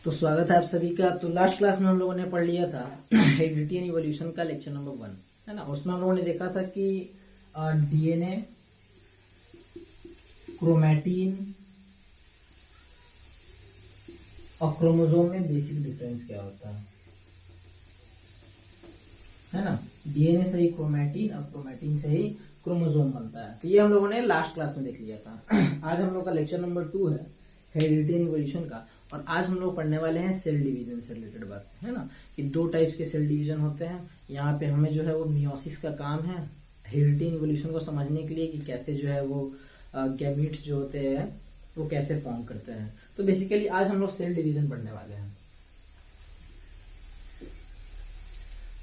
तो स्वागत है आप सभी का। तो लास्ट क्लास में हम लोगों ने पढ़ लिया था हेरिडिटी एंड इवोल्यूशन का लेक्चर नंबर 1, है ना। उसमें हम लोगों ने देखा था कि डीएनए, क्रोमैटिन और क्रोमोसोम में बेसिक डिफरेंस क्या होता है ना। डीएनए से ही क्रोमैटिन और क्रोमैटिन से ही क्रोमोसोम बनता है। तो ये हम लोगों ने लास्ट क्लास में देख लिया था। आज हम लोग का लेक्चर नंबर 2 है हेरिडिटी एंड इवोल्यूशन का, और आज हम लोग पढ़ने वाले हैं सेल डिवीजन से रिलेटेड बात, है ना। कि दो टाइप्स के सेल डिवीजन होते हैं। यहाँ पे हमें जो है वो मियोसिस का काम है हेरिडिटी एंड इवोल्यूशन को समझने के लिए, कि कैसे जो है वो गैमीट्स जो होते हैं वो कैसे फॉर्म करते हैं। तो बेसिकली आज हम लोग सेल डिवीजन पढ़ने वाले हैं।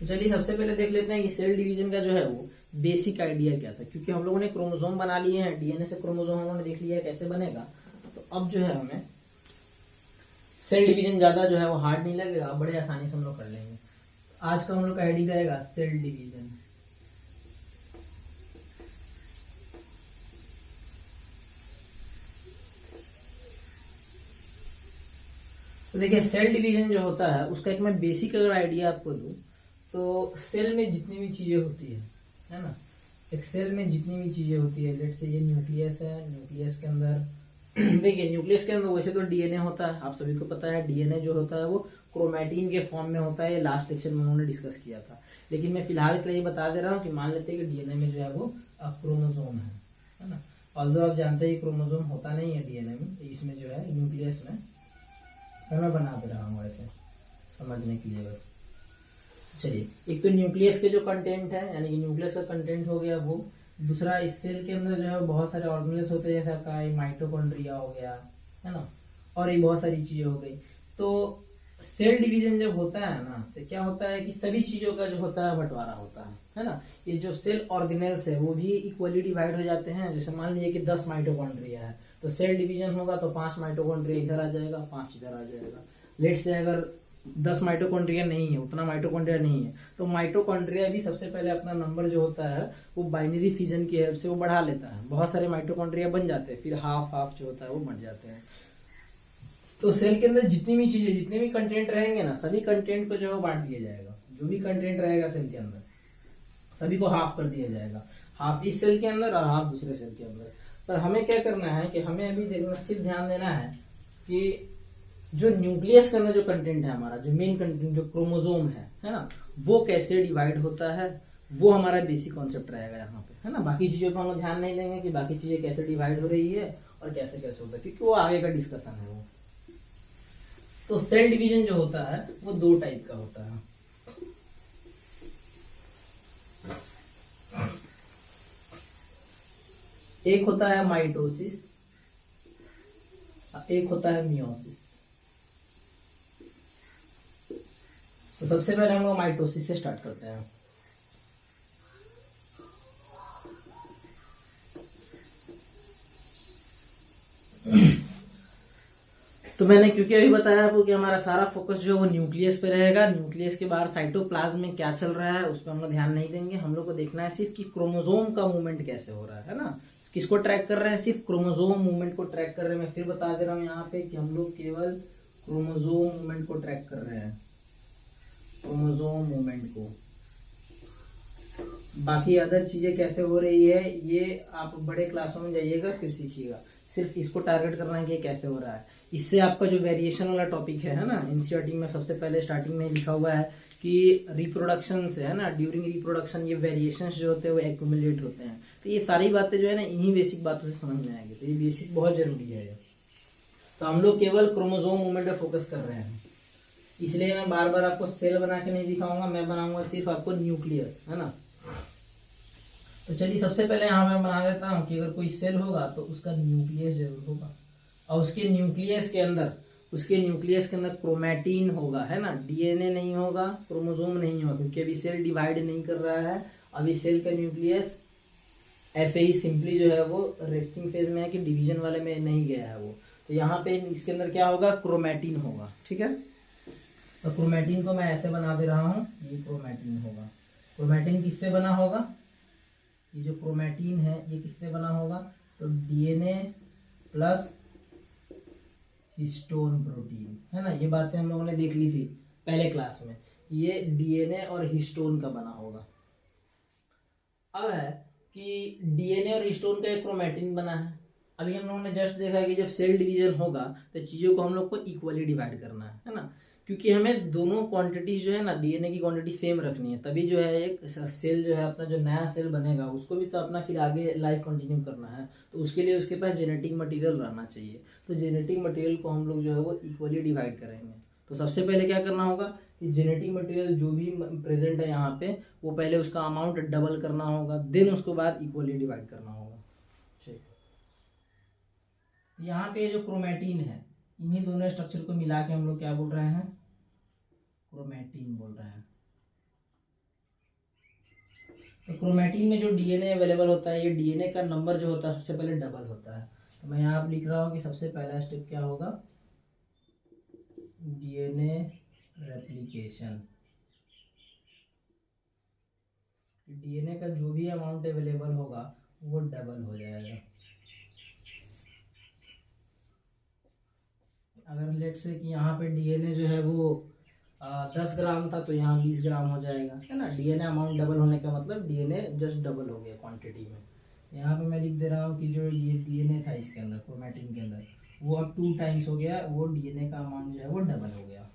तो चलिए सबसे पहले देख लेते हैं कि सेल डिवीजन का जो है वो बेसिक आइडिया क्या था। क्योंकि हम लोगों ने क्रोमोसोम बना लिए हैं, डीएनए से क्रोमोसोम हम लोगों ने देख लिया है कैसे बनेगा। तो अब जो है हमें सेल डिवीजन ज्यादा जो है वो हार्ड नहीं लगेगा, बड़े आसानी से हम लोग कर लेंगे। आज का हम लोग का हेडिंग रहेगा सेल डिवीजन। तो देखिए सेल डिवीजन जो होता है उसका एक मैं बेसिक अगर आइडिया आपको दूं, तो सेल में जितनी भी चीजें होती है ना। एक सेल में जितनी भी चीजें होती है, लेट से ये न्यूक्लियस है, न्यूक्लियस के अंदर देखिए न्यूक्लियस के अंदर वैसे तो डीएनए होता है, आप सभी को पता है। डीएनए जो होता है वो क्रोमैटिन के फॉर्म में होता है, ये लास्ट लेक्चर में उन्होंने डिस्कस किया था। लेकिन मैं फिलहाल के लिए बता दे रहा हूँ कि मान लेते हैं कि डीएनए में जो है वो क्रोमोसोम है ना। ऑल्दो आप जानते हैं क्रोमोसोम होता नहीं है डीएनए में, इसमें जो है न्यूक्लियस में मैं बना दे रहा हूँ ऐसे समझने के लिए बस। चलिए, एक तो न्यूक्लियस के जो कंटेंट है, यानी कि न्यूक्लियस का कंटेंट हो गया वो। दूसरा, इस सेल के अंदर जो है बहुत सारे ऑर्गेनेल्स होते हैं, जैसा का माइटोकॉन्ड्रिया हो गया, है ना, और ये बहुत सारी चीजें हो गई। तो सेल डिवीजन जब होता है ना, तो क्या होता है कि सभी चीजों का जो होता है बंटवारा होता है ना। ये जो सेल ऑर्गेनेल्स है वो भी इक्वली डिवाइड हो जाते हैं। जैसे मान लीजिए कि 10 माइटोकॉन्ड्रिया है, तो सेल डिवीजन होगा तो 5 माइटोकॉन्ड्रिया इधर आ जाएगा, 5 इधर आ जाएगा। लेट से अगर 10 माइटोकॉन्ड्रिया नहीं है, उतना माइटोकॉन्ड्रिया नहीं है, तो माइटोकॉन्ड्रिया भी सबसे पहले अपना नंबर जो होता है वो बाइनरी फिजन की हेल्प से वो बढ़ा लेता है। बहुत सारे माइटोकॉन्ड्रिया बन जाते हैं, फिर हाफ हाफ जो होता है वो बढ़ जाते हैं। तो सेल के अंदर जितनी भी चीजें, जितने भी कंटेंट रहेंगे ना, सभी कंटेंट को जो है बांट दिया जाएगा। जो भी कंटेंट रहेगा सेल के अंदर सभी को हाफ कर दिया जाएगा, हाफ इस सेल के अंदर और हाफ दूसरे सेल के अंदर। पर हमें क्या करना है कि हमें अभी देखना, सिर्फ ध्यान देना है कि जो न्यूक्लियस के अंदर जो कंटेंट है हमारा, जो मेन कंटेंट जो क्रोमोसोम है ना, वो कैसे डिवाइड होता है, वो हमारा बेसिक कॉन्सेप्ट रहेगा यहाँ पे, है ना। बाकी चीजों पर हम लोग ध्यान नहीं देंगे कि बाकी चीजें कैसे डिवाइड हो रही है और कैसे कैसे होता है, क्योंकि वो आगे का डिस्कशन है वो। तो सेल डिवीजन जो होता है वो दो टाइप का होता है। एक होता है माइटोसिस, एक होता है मियोसिस। तो सबसे पहले हम लोग माइटोसिस से स्टार्ट करते हैं। तो मैंने क्योंकि अभी बताया आपको कि हमारा सारा फोकस जो है वो न्यूक्लियस पे रहेगा। न्यूक्लियस के बाहर साइटोप्लाज्म में क्या चल रहा है उस पर हम लोग ध्यान नहीं देंगे। हम लोग को देखना है सिर्फ कि क्रोमोसोम का मूवमेंट कैसे हो रहा है ना। किसको ट्रैक कर रहे हैं? सिर्फ क्रोमोसोम मूवमेंट को ट्रैक कर रहे हैं। मैं फिर बता दे रहा हूँ यहाँ पे कि हम लोग केवल क्रोमोसोम मूवमेंट को ट्रैक कर रहे हैं, क्रोमोसोम मूवमेंट को। बाकी अदर चीजें कैसे हो रही है ये आप बड़े क्लासों में जाइएगा फिर सीखिएगा। सिर्फ इसको टारगेट करना है कि कैसे हो रहा है। इससे आपका जो वेरिएशन वाला टॉपिक है ना, एनसीईआरटी में सबसे पहले स्टार्टिंग में लिखा हुआ है कि रिप्रोडक्शन से, है ना, ड्यूरिंग रिप्रोडक्शन ये वेरिएशंस जो होते हैं वो एक्यूमुलेट होते हैं। तो ये सारी बातें जो है ना इन्हीं बेसिक बातों से समझ में आएंगी। तो ये बेसिक बहुत जरूरी है। तो हम लोग केवल क्रोमोसोम मूवमेंट पे फोकस कर रहे हैं, इसलिए मैं बार बार आपको सेल बना के नहीं दिखाऊंगा, मैं बनाऊंगा सिर्फ आपको न्यूक्लियस, है ना। तो चलिए सबसे पहले यहाँ मैं बना देता हूँ कि अगर कोई सेल होगा तो उसका न्यूक्लियस जरूर होगा, और उसके न्यूक्लियस के अंदर क्रोमैटिन होगा, है ना। डीएनए नहीं होगा, क्रोमोसोम नहीं होगा, क्योंकि अभी सेल डिवाइड नहीं कर रहा है। अभी सेल का न्यूक्लियस ऐसे ही सिंपली जो है वो रेस्टिंग फेज में है, कि डिवीजन वाले में नहीं गया है वो। तो यहाँ पे इसके अंदर क्या होगा? क्रोमैटिन होगा, ठीक है। तो क्रोमैटिन को मैं ऐसे बना दे रहा हूँ, ये क्रोमैटिन होगा। क्रोमैटिन किससे बना होगा? ये जो क्रोमैटिन है ये किससे बना होगा? तो डीएनए प्लस हिस्टोन प्रोटीन, है ना। ये बातें हम लोगों ने देख ली थी पहले क्लास में। ये डीएनए और हिस्टोन का बना होगा। अब है कि डीएनए और हिस्टोन का एक क्रोमैटिन बना है। अभी हम लोगों ने जस्ट देखा है कि जब सेल डिवीजन होगा तो चीज़ों को हम लोग को इक्वली डिवाइड करना है ना। क्योंकि हमें दोनों क्वांटिटीज जो है ना, डीएनए की क्वांटिटी सेम रखनी है, तभी जो है एक सेल जो है अपना जो नया सेल बनेगा उसको भी तो अपना फिर आगे लाइफ कंटिन्यू करना है। तो उसके लिए उसके पास जेनेटिक मटेरियल रहना चाहिए। तो जेनेटिक मटेरियल को हम लोग जो है वो इक्वली डिवाइड करेंगे। तो सबसे पहले क्या करना होगा कि जेनेटिक मटेरियल जो भी प्रेजेंट है यहाँ पे, वो पहले उसका अमाउंट डबल करना होगा, देन उसके बाद इक्वली डिवाइड करना होगा। ठीक, यहाँ पे जो क्रोमैटिन है, इन्हीं दोनों स्ट्रक्चर को मिला के हम लोग क्या बोल रहे हैं, क्रोमैटिन बोल रहे हैं। तो क्रोमैटिन में जो डीएनए अवेलेबल होता है, ये डीएनए का नंबर जो होता है सबसे पहले डबल होता है। तो मैं यहाँ पे लिख रहा हूँ कि सबसे पहला स्टेप क्या होगा, डीएनए रेप्लिकेशन। डीएनए का जो भी अमाउंट अवेलेबल होगा वो डबल हो जाएगा। अगर लेट से कि यहाँ पे डीएनए जो है वो 10 ग्राम था तो यहाँ 20 ग्राम हो जाएगा, है ना। डीएनए अमाउंट डबल होने का मतलब डीएनए जस्ट डबल हो गया क्वांटिटी में। यहाँ पे मैं लिख दे रहा हूँ कि जो ये डीएनए था इसके अंदर, क्रोमैटिन के अंदर, वो अब 2 टाइम्स हो गया, वो डीएनए का अमाउंट जो है वो डबल हो गया।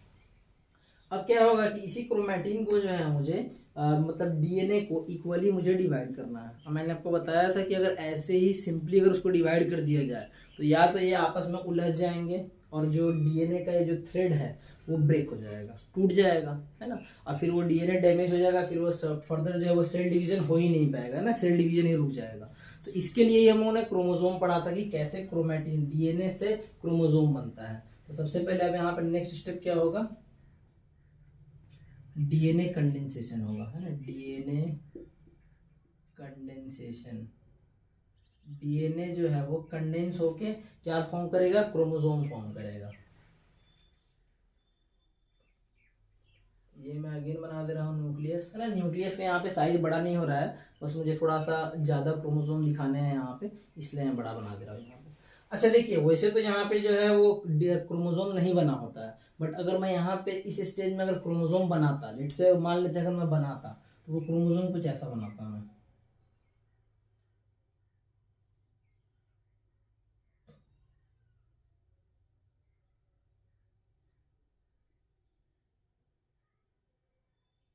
अब क्या होगा कि इसी क्रोमैटिन को जो है मुझे मतलब डीएनए को इक्वली मुझे डिवाइड करना है। और मैंने आपको बताया था कि अगर ऐसे ही सिंपली अगर उसको डिवाइड कर दिया जाए तो या तो ये आपस में उलझ जाएंगे और जो डीएनए का ये जो थ्रेड है वो ब्रेक हो जाएगा, टूट जाएगा, है ना। और फिर वो डीएनए डैमेज हो जाएगा, फिर वो फर्दर जो है वो सेल डिवीजन हो ही नहीं पाएगा, है ना, सेल डिवीजन ही रुक जाएगा। तो इसके लिए हम लोगों ने क्रोमोसोम पढ़ा था कि कैसे क्रोमैटिन डीएनए से क्रोमोसोम बनता है। तो सबसे पहले अब यहाँ पर नेक्स्ट स्टेप क्या होगा, डीएनए कंडेंसेशन होगा, है ना, डीएनए कंडेंसेशन। डीएनए जो है वो कंडेंस होके क्या फॉर्म करेगा, क्रोमोसोम फॉर्म करेगा। ये मैं अगेन बना दे रहा हूँ न्यूक्लियस, है ना। न्यूक्लियस का यहाँ पे साइज बड़ा नहीं हो रहा है, बस मुझे थोड़ा सा ज्यादा क्रोमोसोम दिखाने हैं यहाँ पे, इसलिए मैं बड़ा बना दे रहा हूँ यहाँ पे। अच्छा देखिए, वैसे तो यहाँ पे जो है वो क्रोमोसोम नहीं बना होता है, बट अगर मैं यहाँ पे इस स्टेज में अगर क्रोमोसोम बनाता, लेट से मान लेते अगर मैं बनाता, तो वो क्रोमोसोम कुछ ऐसा बनाता मैं।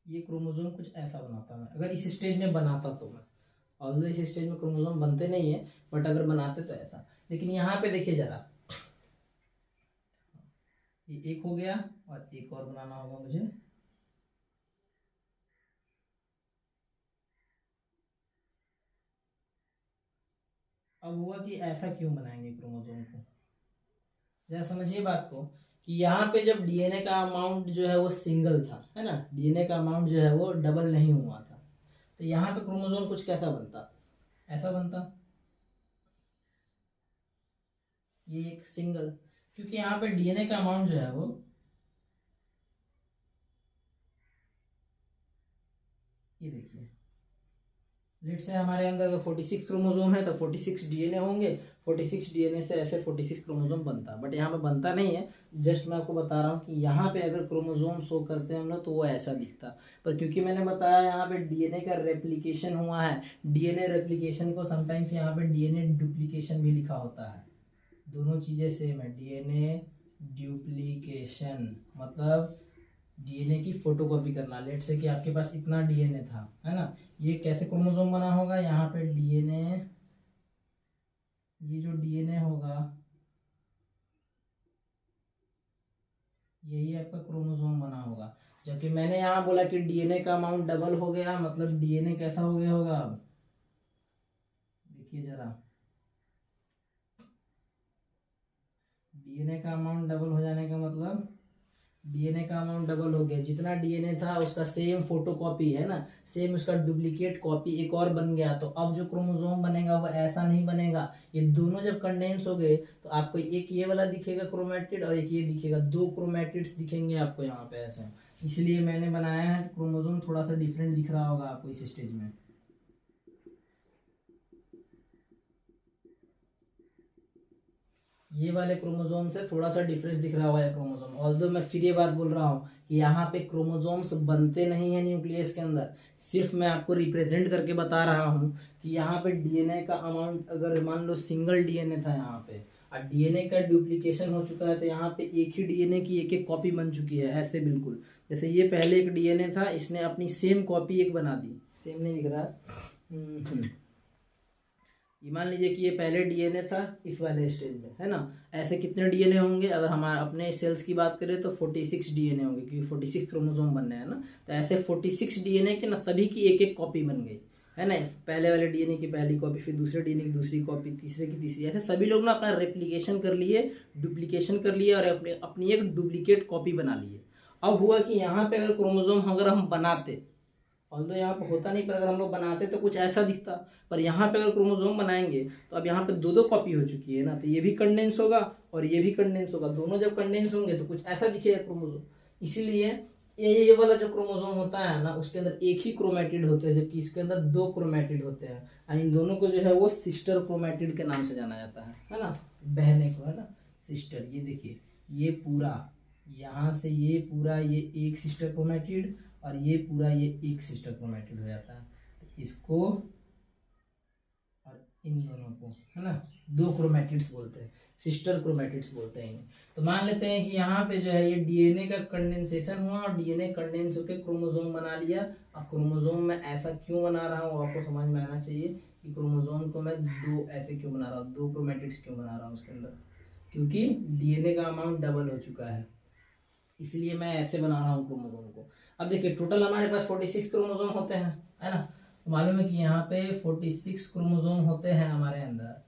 ये क्रोमोसोम कुछ ऐसा बनाता मैं अगर इस स्टेज में बनाता तो मैं। ऑल्दो इस स्टेज में क्रोमोसोम बनते नहीं है, बट अगर बनाते तो ऐसा। लेकिन यहाँ पे देखिए जरा, ये एक हो गया और एक और बनाना होगा मुझे। अब हुआ कि ऐसा क्यों बनाएंगे क्रोमोसोम को, जरा समझिए बात को, कि यहाँ पे जब डीएनए का अमाउंट जो है वो सिंगल था, है ना, डीएनए का अमाउंट जो है वो डबल नहीं हुआ था, तो यहाँ पे क्रोमोसोम कुछ कैसा बनता, ऐसा बनता, ये एक सिंगल, क्योंकि यहाँ पे डीएनए का अमाउंट जो है वो, ये देखिए, लेट से हमारे अंदर अगर 46 क्रोमोसोम है तो 46 डीएनए होंगे, 46 डीएनए से ऐसे 46 क्रोमोसोम बनता, बट यहाँ पे बनता नहीं है। जस्ट मैं आपको बता रहा हूँ कि यहाँ पे अगर क्रोमोसोम शो करते हैं हम लोग तो वो ऐसा दिखता, पर क्योंकि मैंने बताया यहाँ पे डीएनए का रेप्लिकेशन हुआ है, डीएनए रेप्लिकेशन को समटाइम्स यहाँ पे डीएनए डुप्लीकेशन भी लिखा होता है, दोनों चीजें सेम है। डीएनए डुप्लीकेशन मतलब डीएनए की फोटोकॉपी करना। लेट से कि आपके पास इतना डीएनए था, है ना, ये कैसे क्रोमोसोम बना होगा, यहाँ पे डीएनए, ये जो डीएनए होगा यही आपका क्रोमोसोम बना होगा। जबकि मैंने यहाँ बोला कि डीएनए का अमाउंट डबल हो गया, मतलब डीएनए कैसा हो गया होगा, अब देखिए जरा, डीएनए का अमाउंट डबल हो जाने का मतलब डीएनए का अमाउंट डबल हो गया, जितना डीएनए था उसका सेम फोटोकॉपी, है ना, सेम उसका डुप्लीकेट कॉपी एक और बन गया। तो अब जो क्रोमोसोम बनेगा वो ऐसा नहीं बनेगा, ये दोनों जब कंडेंस हो गए तो आपको एक ये वाला दिखेगा क्रोमैटिड और एक ये दिखेगा, दो क्रोमैटिड्स दिखेंगे आपको यहाँ पे ऐसे। इसलिए मैंने बनाया है क्रोमोसोम थोड़ा सा डिफरेंट दिख रहा होगा आपको इस स्टेज में। ये वाले क्रोमोसोम से थोड़ा सा डिफरेंस दिख रहा हुआ है क्रोमोसोम। ऑल्दो मैं फिर ये बात बोल रहा हूँ कि यहाँ पे क्रोमोसोम्स बनते नहीं है न्यूक्लियस के अंदर, सिर्फ मैं आपको रिप्रेजेंट करके बता रहा हूँ कि यहाँ पे डीएनए का अमाउंट, अगर मान लो सिंगल डीएनए था यहाँ पे और डीएनए का डुप्लीकेशन हो चुका है, तो यहाँ पे एक ही डीएनए की एक एक कॉपी बन चुकी है ऐसे बिल्कुल। जैसे ये पहले एक डीएनए था, इसने अपनी सेम कॉपी एक बना दी, सेम नहीं दिख रहा, ये मान लीजिए कि ये पहले डीएनए था इस वाले स्टेज में, है ना। ऐसे कितने डीएनए होंगे, अगर हमारे अपने सेल्स की बात करें तो 46 डीएनए होंगे, क्योंकि 46 क्रोमोसोम बनने हैं ना। तो ऐसे 46 डीएनए के ना सभी की एक एक कॉपी बन गई, है ना। पहले वाले डीएनए की पहली कॉपी, फिर दूसरे डीएनए की दूसरी कॉपी, तीसरे की तीसरी, ऐसे सभी लोग ना अपना रेप्लिकेशन कर लिए, डुप्लीकेशन कर लिए और अपनी एक डुप्लीकेट कॉपी बना लिए। अब हुआ कि यहाँ पे अगर क्रोमोसोम अगर हम बनाते, ऑल्दो यहाँ पे होता नहीं, पर अगर हम लोग बनाते तो कुछ ऐसा दिखता। पर यहाँ पे अगर क्रोमोसोम बनाएंगे तो अब यहाँ पे दो दो कॉपी हो चुकी है ना, तो ये भी कंडेंस होगा और ये भी कंडेंस होगा, दोनों जब कंडेंस होंगे तो कुछ ऐसा दिखेगा क्रोमोसोम। इसीलिए ये वाला जो क्रोमोसोम होता है ना, उसके अंदर एक ही क्रोमेटिड होते हैं, जबकि इसके अंदर दो क्रोमेटिड होते हैं, और इन दोनों को जो है वो सिस्टर क्रोमेटिड के नाम से जाना जाता है ना, बहने को, है ना, सिस्टर। ये देखिए, ये पूरा यहाँ से ये पूरा ये एक सिस्टर क्रोमेटिड और ये पूरा ये एक सिस्टर क्रोमेटिड हो जाता है। तो इसको और इन दोनों को, है ना, दो क्रोमेटिड्स बोलते हैं, सिस्टर क्रोमेटिड्स बोलते हैं। तो मान लेते हैं कि यहाँ पे जो है ये डीएनए का कंडेंसेशन हुआ और डीएनए कंडेंस होकर क्रोमोसोम बना लिया। अब क्रोमोसोम में ऐसा क्यों बना रहा हूँ आपको समझ में आना चाहिए कि क्रोमोसोम को मैं दो ऐसे क्यों बना रहा हूँ, दो क्रोमेटिड्स क्यों बना रहा हूँ उसके अंदर, क्योंकि डीएनए का अमाउंट डबल हो चुका है, इसलिए मैं ऐसे बना रहा हूँ क्रोमोसोम को। अब देखिए टोटल हमारे पास 46 क्रोमोसोम होते हैं, है ना। तो मालूम है कि यहाँ पे 46 क्रोमोसोम होते हैं हमारे अंदर।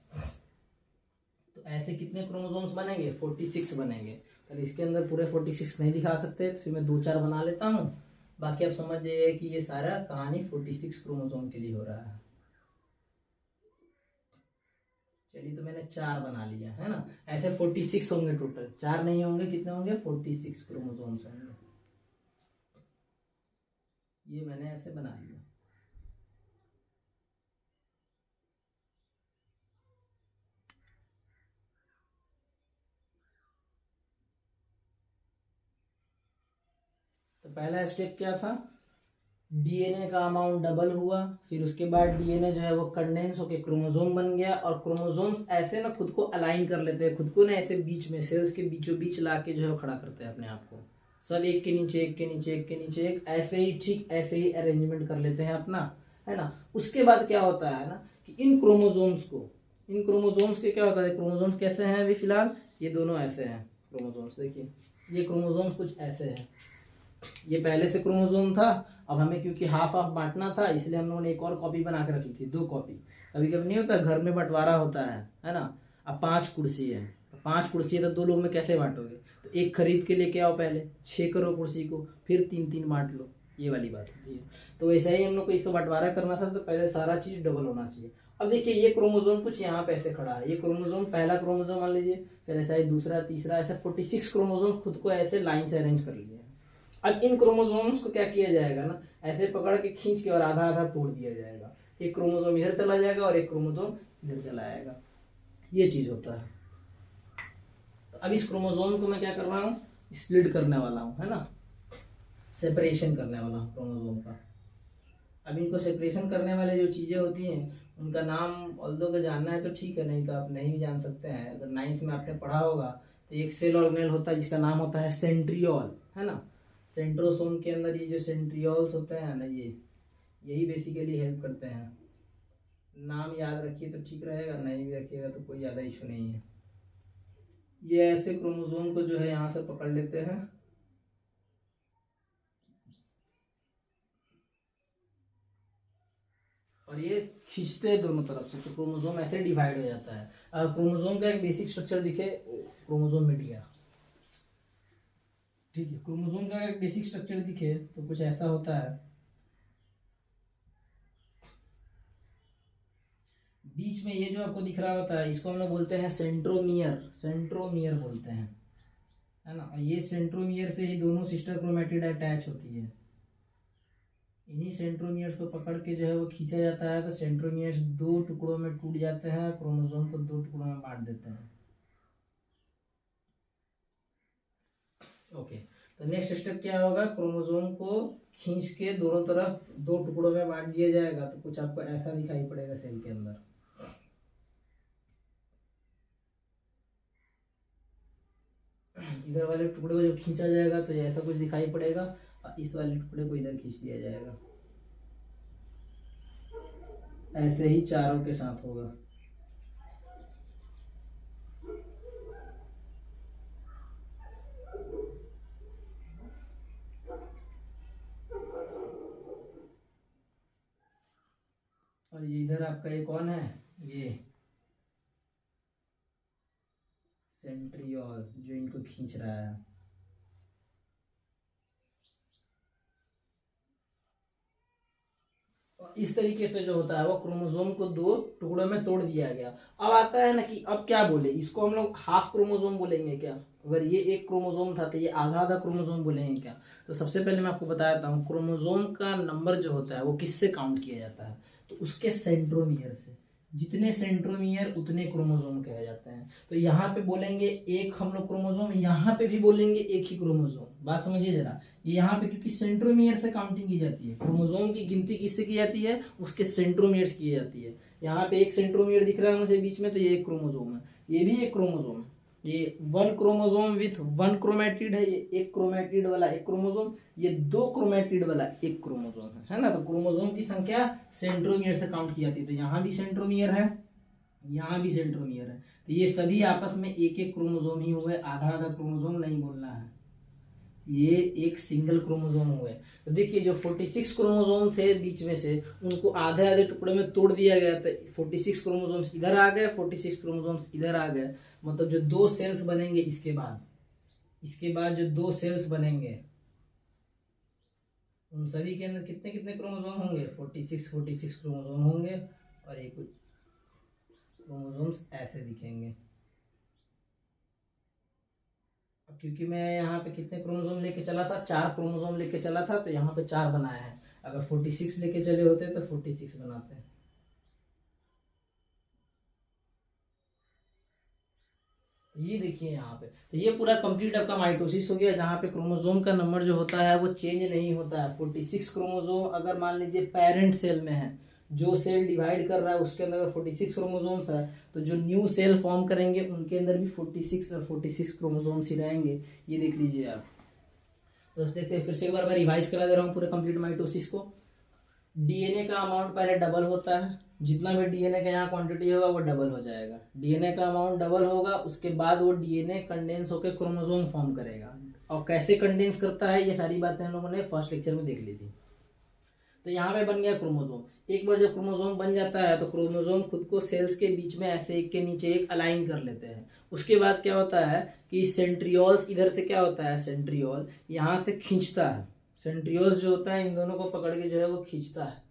तो ऐसे कितने क्रोमोसोम्स बनेंगे, 46 बनेंगे। तो इसके अंदर पूरे 46 नहीं दिखा सकते, तो फिर मैं दो चार बना लेता हूँ। बाकी आप समझ जाइए कि ये सारा कहानी 46 क्रोमोसोम के लिए हो रहा है। चलिए, तो मैंने चार बना लिया, है ना। ऐसे 46 होंगे टोटल, चार नहीं होंगे, कितने होंगे, 46 क्रोमोसोम्स होंगे। ये मैंने ऐसे बना लिया। तो पहला स्टेप क्या था, डीएनए का अमाउंट डबल हुआ, फिर उसके बाद डीएनए जो है वो कंडेंस होकर क्रोमोसोम बन गया, और क्रोमोसोम्स ऐसे ना खुद को अलाइन कर लेते हैं, खुद को ना ऐसे बीच में सेल्स के बीचों बीच ला के जो है वो खड़ा करते हैं अपने आप को, सब एक के नीचे एक के नीचे एक के नीचे एक, ऐसे ही ठीक ऐसे ही अरेंजमेंट कर लेते हैं अपना, है ना। उसके बाद क्या होता है ना कि इन क्रोमोसोम्स के क्या होता है, क्रोमोसोम्स कैसे हैं अभी फिलहाल, ये दोनों ऐसे हैं क्रोमोसोम्स, देखिए ये क्रोमोसोम्स कुछ ऐसे हैं। ये पहले से क्रोमोसोम था, अब हमें क्योंकि हाफ हाफ बांटना था, इसलिए हम लोगों ने एक और कॉपी बना के रखी थी, दो कॉपी। कभी कभी नहीं होता घर में बंटवारा होता है ना। अब 5 कुर्सी है, 5 कुर्सी है तो दो लोग में कैसे बांटोगे, तो एक खरीद के लेके आओ, पहले 6 करो कुर्सी को, फिर 3-3 बांट लो, ये वाली बात होती है। तो वैसा ही हम लोग को इसको बंटवारा करना था, तो पहले सारा चीज डबल होना चाहिए। अब देखिए ये क्रोमोसोम कुछ यहाँ पे ऐसे खड़ा है, ये क्रोमोसोम पहला क्रोमोसोम मान लीजिए, फिर ऐसा ही दूसरा तीसरा, ऐसे 46 क्रोमोसोम खुद को ऐसे लाइन से अरेंज कर लिए। अब इन क्रोमोसोम्स को क्या किया जाएगा ना, ऐसे पकड़ के खींच के और आधा आधा तोड़ दिया जाएगा, एक क्रोमोसोम इधर चला जाएगा और एक क्रोमोसोम इधर चला आएगा, ये चीज होता है। तो अब इस क्रोमोसोम को मैं क्या कर रहा हूँ, स्प्लिट करने वाला हूँ, है ना, सेपरेशन करने वाला हूँ क्रोमोसोम का। अब इनको सेपरेशन करने वाले जो चीजें होती हैं उनका नाम ऑल्दो का जानना है तो ठीक है, नहीं तो आप नहीं भी जान सकते हैं। अगर 9th में आपने पढ़ा होगा तो एक सेल ऑर्गेनेल होता है जिसका नाम होता है सेंट्रियोल, है ना। सेंट्रोसोम के अंदर ये जो सेंट्रियोल्स होते हैं ना, ये यही बेसिकली हेल्प करते हैं। नाम याद रखिए तो ठीक रहेगा, नहीं भी रखिएगा तो कोई ज़्यादा इशू नहीं है। ये ऐसे क्रोमोसोम को जो है यहाँ से पकड़ लेते हैं और ये खींचते हैं दोनों तरफ से, तो क्रोमोसोम ऐसे डिवाइड हो जाता है। क्रोमोसोम का एक बेसिक स्ट्रक्चर दिखे, क्रोमोसोम मिट गया, ठीक है। क्रोमोसोम का एक बेसिक स्ट्रक्चर दिखे तो कुछ ऐसा होता है, बीच में ये जो आपको दिख रहा होता है इसको हम लोग बोलते हैं सेंट्रोमियर, सेंट्रोमियर बोलते हैं, है ना। और ये सेंट्रोमियर से ही दोनों सिस्टर क्रोमेटिड अटैच होती है, इन्हीं सेंट्रोमियर्स को पकड़ के जो है वो खींचा जाता है, तो सेंट्रोमियर्स दो टुकड़ों में टूट जाते हैं, क्रोमोसोम को दो टुकड़ों में बांट देते हैं। ओके, तो नेक्स्ट स्टेप क्या होगा, क्रोमोसोम को खींच के दोनों तरफ दो टुकड़ों में बांट दिया जाएगा। तो कुछ आपको ऐसा दिखाई पड़ेगा सेल के अंदर। इधर वाले टुकड़े को जब खींचा जाएगा तो ऐसा कुछ दिखाई पड़ेगा, और इस वाले टुकड़े को इधर खींच दिया जाएगा। ऐसे ही चारों के साथ होगा। और ये इधर आपका ये कौन है, ये सेंट्रियोल जो इनको खींच रहा है। इस तरीके से जो होता है वो क्रोमोसोम को दो टुकड़ों में तोड़ दिया गया। अब आता है ना कि अब क्या बोले, इसको हम लोग हाफ क्रोमोसोम बोलेंगे क्या? अगर ये एक क्रोमोसोम था तो ये आधा आधा क्रोमोसोम बोलेंगे क्या? तो सबसे पहले मैं आपको बता देता हूँ, क्रोमोसोम का नंबर जो होता है वो किससे काउंट किया जाता है? तो उसके सेंट्रोमियर से। जितने सेंट्रोमियर उतने क्रोमोसोम कहे जाते हैं। तो यहाँ पे बोलेंगे एक हम लोग क्रोमोसोम, यहाँ पे भी बोलेंगे एक ही क्रोमोसोम। बात समझिए जरा, ये यहाँ पे क्योंकि सेंट्रोमियर से काउंटिंग की जाती है, क्रोमोसोम की गिनती किससे की जाती है? उसके सेंट्रोमियर्स की जाती है। यहाँ पे एक सेंट्रोमियर दिख रहा है मुझे बीच में, तो ये एक क्रोमोसोम है, ये भी एक क्रोमोसोम है। ये one chromosome with one chromatid है, ये एक क्रोमेटिड वाला एक क्रोमोसोम, ये दो क्रोमेटिड वाला एक क्रोमोसोम है ना। तो क्रोमोसोम की संख्या सेंट्रोमियर से काउंट की जाती है। तो यहाँ भी सेंट्रोमियर है, यहाँ भी सेंट्रोमियर है, तो ये सभी आपस में एक एक क्रोमोसोम ही हुए, आधा आधा क्रोमोसोम नहीं बोलना है, ये एक सिंगल क्रोमोसोम हुए। तो देखिए जो 46 क्रोमोसोम थे बीच में से, उनको आधे आधे टुकड़े में तोड़ दिया गया। तो 46 क्रोमोसोम्स इधर आ गए, 46 क्रोमोसोम्स इधर आ गए। मतलब जो दो सेल्स बनेंगे इसके बाद जो दो सेल्स बनेंगे, उन सभी के अंदर कितने कितने क्रोमोसोम होंगे? 46 क्रोमोसोम होंगे। और एक क्रोमोसोम्स ऐसे दिखेंगे। क्योंकि मैं यहाँ पे कितने क्रोमोसोम लेके चला था, 4 क्रोमोसोम लेके चला था, तो यहाँ पे 4 बनाया है। अगर 46 लेके चले होते तो 46 बनाते हैं। तो ये देखिए यहाँ पे, तो ये पूरा कंप्लीट आपका माइटोसिस हो गया, जहाँ पे क्रोमोसोम का नंबर जो होता है वो चेंज नहीं होता है। 46 क्रोमोसोम अगर मान लीजिए पेरेंट सेल में है, जो सेल डिवाइड कर रहा है उसके अंदर 46 क्रोमोसोम्स है, तो जो न्यू सेल फॉर्म करेंगे उनके अंदर भी 46 और 46 क्रोमोसोम्स ही रहेंगे। ये देख लीजिए आप। तो देखते हैं फिर से एक बार मैं रिवाइज करा दे रहा हूँ पूरे कंप्लीट माइटोसिस को। डीएनए का अमाउंट पहले डबल होता है, जितना भी डीएनए का यहाँ क्वांटिटी होगा वो डबल हो जाएगा। डीएनए का अमाउंट डबल होगा, उसके बाद वो डीएनए कंडेंस होकर क्रोमोसोम फॉर्म करेगा। और कैसे कंडेंस करता है ये सारी बातें हम लोगों ने फर्स्ट लेक्चर में देख ली थी। तो यहाँ पे बन गया क्रोमोसोम। एक बार जब क्रोमोसोम बन जाता है तो क्रोमोसोम खुद को सेल्स के बीच में ऐसे एक के नीचे एक अलाइन कर लेते हैं। उसके बाद क्या होता है कि सेंट्रियोल्स, इधर से क्या होता है, सेंट्रियोल यहाँ से खींचता है। सेंट्रियोल्स जो होता है इन दोनों को पकड़ के जो है वो खींचता है,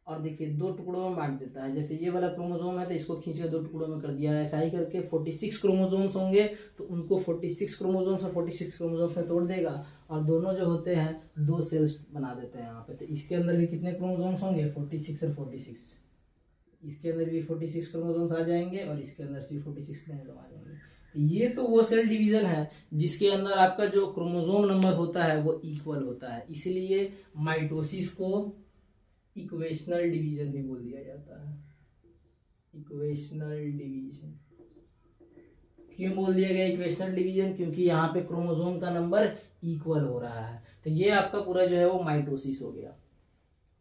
और देखिए दो टुकड़ों में बांट देता है। जैसे ये वाला क्रोमोसोम है तो इसको खींच के दो टुकड़ों में कर दिया है। ऐसा ही करके 46 क्रोमोसोम्स होंगे तो उनको 46 क्रोमोसोम्स और 46 क्रोमोसोम्स में तोड़ देगा, और दोनों जो होते हैं दो सेल्स बना देते हैं यहाँ पे। तो इसके अंदर भी कितने क्रोमोसोम्स होंगे? 46 और 46। इसके अंदर भी 46 क्रोमोसोम्स आ जाएंगे और इसके अंदर भी 46 क्रोमोसोम आ जाएंगे। तो ये तो वो सेल डिवीजन है जिसके अंदर आपका जो क्रोमोसोम नंबर होता है वो इक्वल होता है। इसीलिए माइटोसिस को इक्वेशनल डिवीजन भी बोल दिया जाता है। इक्वेशनल डिवीजन क्यों बोल दिया गया इक्वेशनल डिवीजन? क्योंकि यहाँ पे क्रोमोसोम का नंबर इक्वल हो रहा है। तो ये आपका पूरा जो है वो माइटोसिस हो गया।